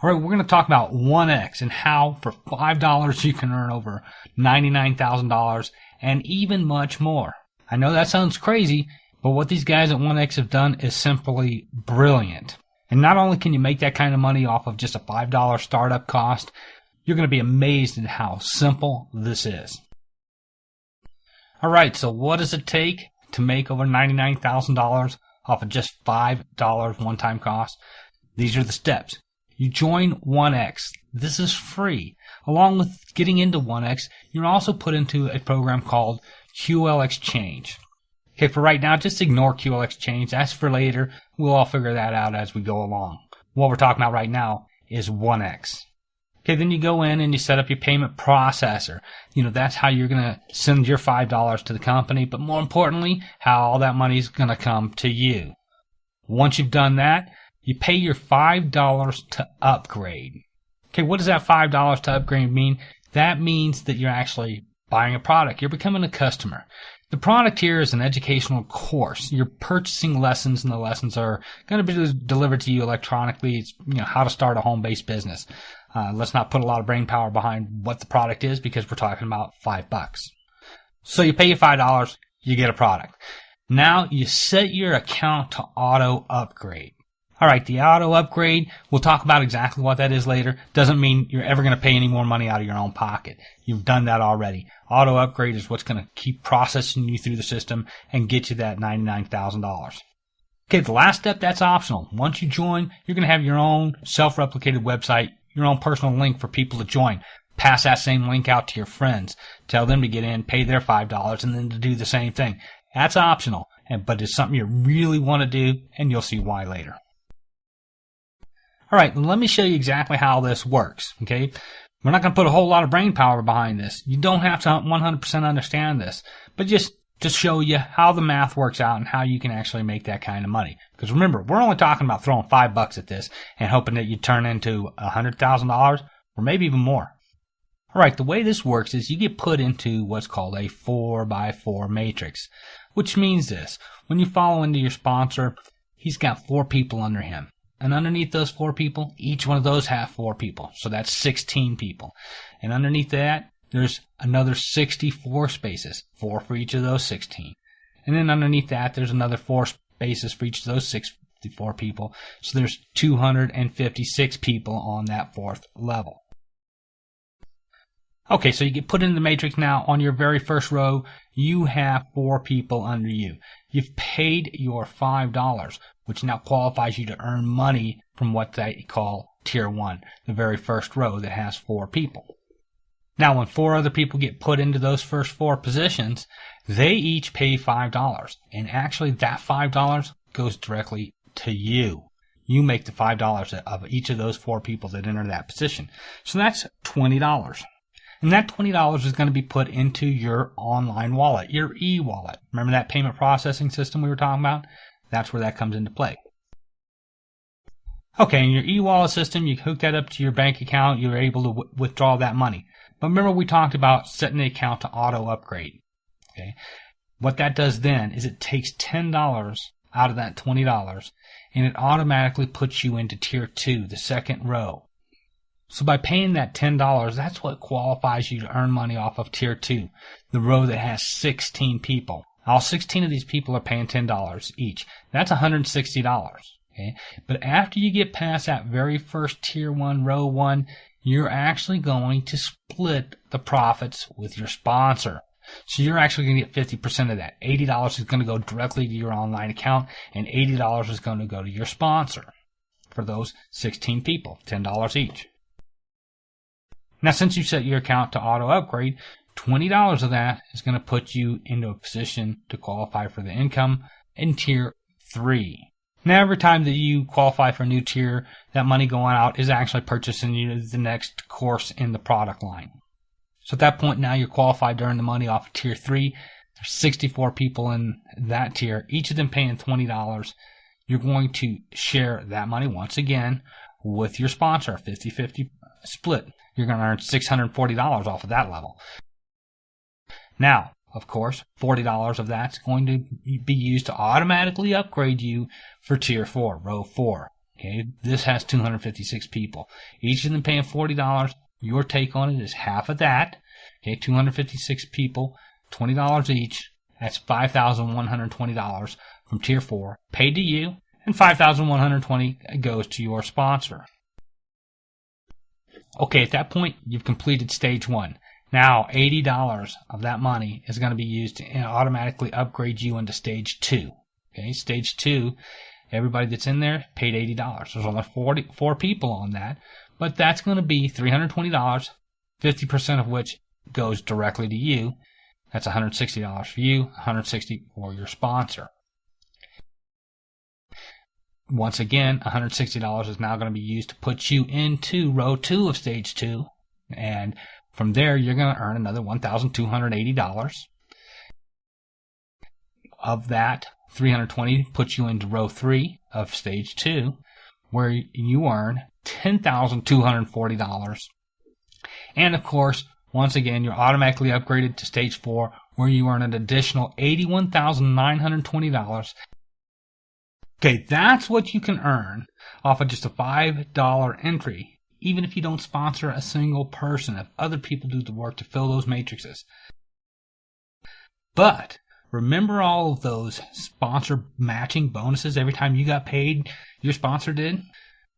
All right, we're going to talk about OneX and how for $5 you can earn over $99,000 and even much more. I know that sounds crazy, but what these guys at OneX have done is simply brilliant. And not only can you make that kind of money off of just a $5 startup cost, you're going to be amazed at how simple this is. All right, so what does it take to make over $99,000 off of just $5 one-time cost? These are the steps. You join OneX. This is free. Along with getting into OneX, you're also put into a program called QLXchange. Okay, for right now, just ignore QLXchange. That's for later. We'll all figure that out as we go along. What we're talking about right now is OneX. Okay, then you go in and you set up your payment processor. That's how you're going to send your $5 to the company, but more importantly, how all that money is going to come to you. Once you've done that, you pay your $5 to upgrade. Okay, what does that $5 to upgrade mean? That means that you're actually buying a product. You're becoming a customer. The product here is an educational course. You're purchasing lessons, and the lessons are going to be delivered to you electronically. It's how to start a home-based business. Let's not put a lot of brain power behind what the product is because we're talking about $5. So you pay your $5, you get a product. Now you set your account to auto upgrade. All right, the auto upgrade, we'll talk about exactly what that is later. Doesn't mean you're ever going to pay any more money out of your own pocket. You've done that already. Auto upgrade is what's going to keep processing you through the system and get you that $99,000. Okay, the last step, that's optional. Once you join, you're going to have your own self-replicated website, your own personal link for people to join. Pass that same link out to your friends. Tell them to get in, pay their $5, and then to do the same thing. That's optional, but it's something you really want to do, and you'll see why later. All right, let me show you exactly how this works, okay? We're not going to put a whole lot of brain power behind this. You don't have to 100% understand this, but just to show you how the math works out and how you can actually make that kind of money. Because remember, we're only talking about throwing $5 at this and hoping that you turn into $100,000 or maybe even more. All right, the way this works is you get put into what's called a 4x4 matrix, which means this. When you follow into your sponsor, he's got 4 people under him. And underneath those 4 people, each one of those have 4 people. So that's 16 people. And underneath that, there's another 64 spaces, 4 for each of those 16. And then underneath that, there's another 4 spaces for each of those 64 people. So there's 256 people on that 4th level. Okay, so you get put in the matrix now. On your very first row, you have 4 people under you. You've paid your $5, which now qualifies you to earn money from what they call Tier 1, the very first row that has 4 people. Now, when 4 other people get put into those first 4 positions, they each pay $5. And actually, that $5 goes directly to you. You make the $5 of each of those 4 people that enter that position. So that's $20. And that $20 is going to be put into your online wallet, your e-wallet. Remember that payment processing system we were talking about? That's where that comes into play. Okay, in your e-wallet system, you hook that up to your bank account. You're able to withdraw that money. But remember we talked about setting the account to auto upgrade. Okay, what that does then is it takes $10 out of that $20 and it automatically puts you into Tier 2, the second row. So by paying that $10, that's what qualifies you to earn money off of Tier 2, the row that has 16 people. All 16 of these people are paying $10 each. That's $160. Okay? But after you get past that very first Tier 1, row 1, you're actually going to split the profits with your sponsor. So you're actually going to get 50% of that. $80 is going to go directly to your online account, and $80 is going to go to your sponsor for those 16 people, $10 each. Now, since you set your account to auto upgrade, $20 of that is going to put you into a position to qualify for the income in Tier 3. Now, every time that you qualify for a new tier, that money going out is actually purchasing you the next course in the product line. So at that point, now you're qualified to earn the money off of Tier 3. There's 64 people in that tier, each of them paying $20. You're going to share that money once again with your sponsor, 50-50 split. You're going to earn $640 off of that level. Now, of course, $40 of that's going to be used to automatically upgrade you for Tier 4, Row 4. Okay, this has 256 people. Each of them paying $40. Your take on it is half of that. Okay, 256 people, $20 each. That's $5,120 from Tier 4 paid to you, and $5,120 goes to your sponsor. Okay, at that point, you've completed Stage 1. Now, $80 of that money is going to be used to automatically upgrade you into Stage 2. Okay, Stage 2, everybody that's in there paid $80. There's only 44 people on that, but that's going to be $320, 50% of which goes directly to you. That's $160 for you, $160 for your sponsor. Once again, $160 is now going to be used to put you into row 2 of Stage 2, and from there you're going to earn another $1,280. Of that, $320 puts you into row 3 of Stage 2, where you earn $10,240. And of course, once again, you're automatically upgraded to Stage 4, where you earn an additional $81,920. Okay, that's what you can earn off of just a $5 entry, even if you don't sponsor a single person, if other people do the work to fill those matrices. But remember all of those sponsor matching bonuses every time you got paid, your sponsor did?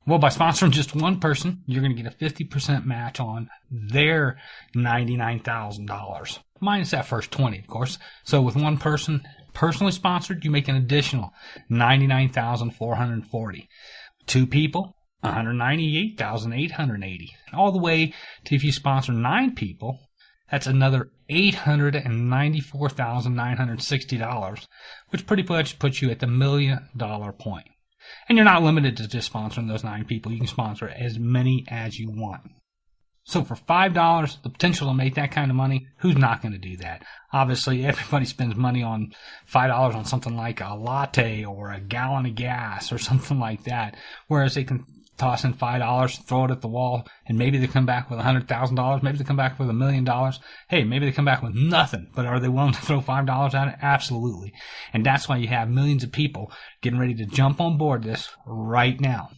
Well, by sponsoring just one person, you're going to get a 50% match on their $99,000. Minus that first 20, of course. So with one person personally sponsored, you make an additional $99,440. Two people, $198,880. All the way to if you sponsor 9 people, that's another $894,960, which pretty much puts you at the $1 million point. And you're not limited to just sponsoring those 9 people. You can sponsor as many as you want. So for $5, the potential to make that kind of money, who's not going to do that? Obviously, everybody spends money on $5 on something like a latte or a gallon of gas or something like that. Whereas they can toss in $5, throw it at the wall, and maybe they come back with $100,000. Maybe they come back with $1 million. Hey, maybe they come back with nothing. But are they willing to throw $5 at it? Absolutely. And that's why you have millions of people getting ready to jump on board this right now.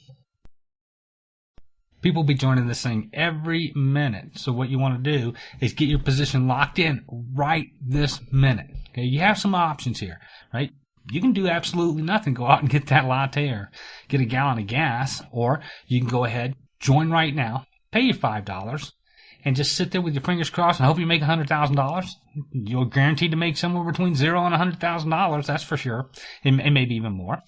People will be joining this thing every minute. So what you want to do is get your position locked in right this minute. Okay, you have some options here, right? You can do absolutely nothing. Go out and get that latte or get a gallon of gas, or you can go ahead, join right now, pay your $5, and just sit there with your fingers crossed and hope you make $100,000. You're guaranteed to make somewhere between $0 and $100,000, that's for sure, and maybe even more.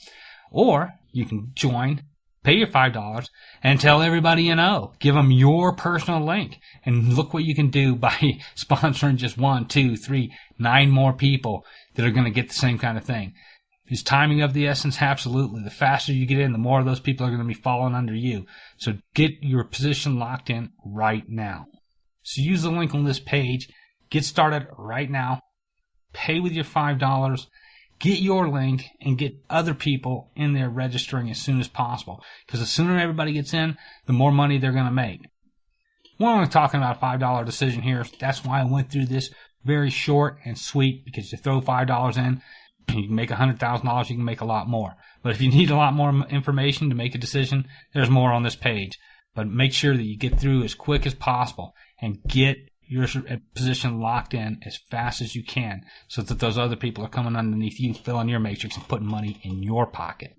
Or you can join, pay your $5, and tell everybody you know. Give them your personal link. And look what you can do by sponsoring just 1, 2, 3, 9 more people that are going to get the same kind of thing. Is timing of the essence? Absolutely. The faster you get in, the more of those people are going to be falling under you. So get your position locked in right now. So use the link on this page. Get started right now. Pay with your $5. Get your link and get other people in there registering as soon as possible. Because the sooner everybody gets in, the more money they're going to make. We're only talking about a $5 decision here. That's why I went through this very short and sweet, because you throw $5 in, you can make $100,000, you can make a lot more. But if you need a lot more information to make a decision, there's more on this page. But make sure that you get through as quick as possible and get your position locked in as fast as you can, so that those other people are coming underneath you, filling your matrix and putting money in your pocket.